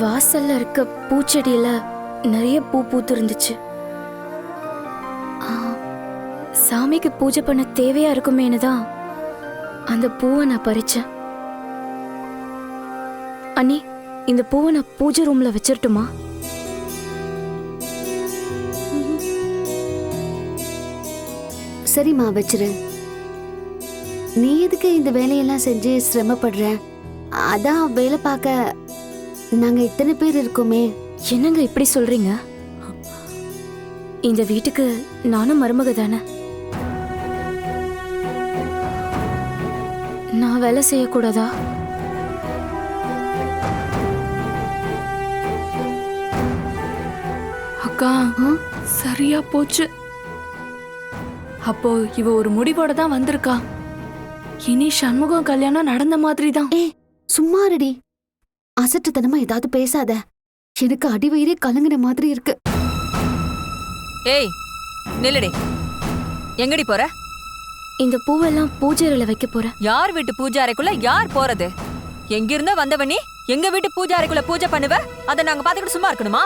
வாசல்ல இருக்க பூச்செடியில நிறைய பூ பூத்து இருந்துச்சு. சாமிக்கு பூஜை பண்ண தேவையா இருக்குமேனு தான் அந்த பூவை நான் பறிச்சேன். அண்ணி, இந்த பூவை நான் பூஜை ரூம்ல வச்சிரட்டுமா? சரிம்மா, வச்சிரு. நீ எதுக்கு இந்த வேலையெல்லாம் செஞ்சு சிரமப்படுற? அதான் வேலை பார்க்க நாங்க இத்தனை பேர் இருக்கோமே. என்னங்க இப்படி சொல்றீங்க? இந்த வீட்டுக்கு நானும் மருமக தானே. நான் வேலை செய்யக்கூடாதா? அக்கா, சரியா போச்சு. அப்போ இவ ஒரு முடிவோட தான் வந்திருக்கா. இனி சண்முகம் கல்யாணம் நடந்த மாதிரி தான். சும்மா ரெடி. அசட்டுத்தனமா ஏதாவது பேசாத. எனக்கு அடிவயிறே கலங்குன மாதிரி இருக்கு. ஏய், நில்லுடி. எங்கடி போற? இந்த பூவெல்லாம் பூஜை அறையில வைக்க போறேன். யார் வீட்டு பூஜை அறைக்குள்ள யார் போறது? எங்கிருந்தோ வந்தவ நீ எங்க வீட்டு பூஜை அறைக்குள்ள பூஜை பண்ணுவ? அதை நாங்க பாத்துக்கிட்டு சும்மா இருக்கணுமா?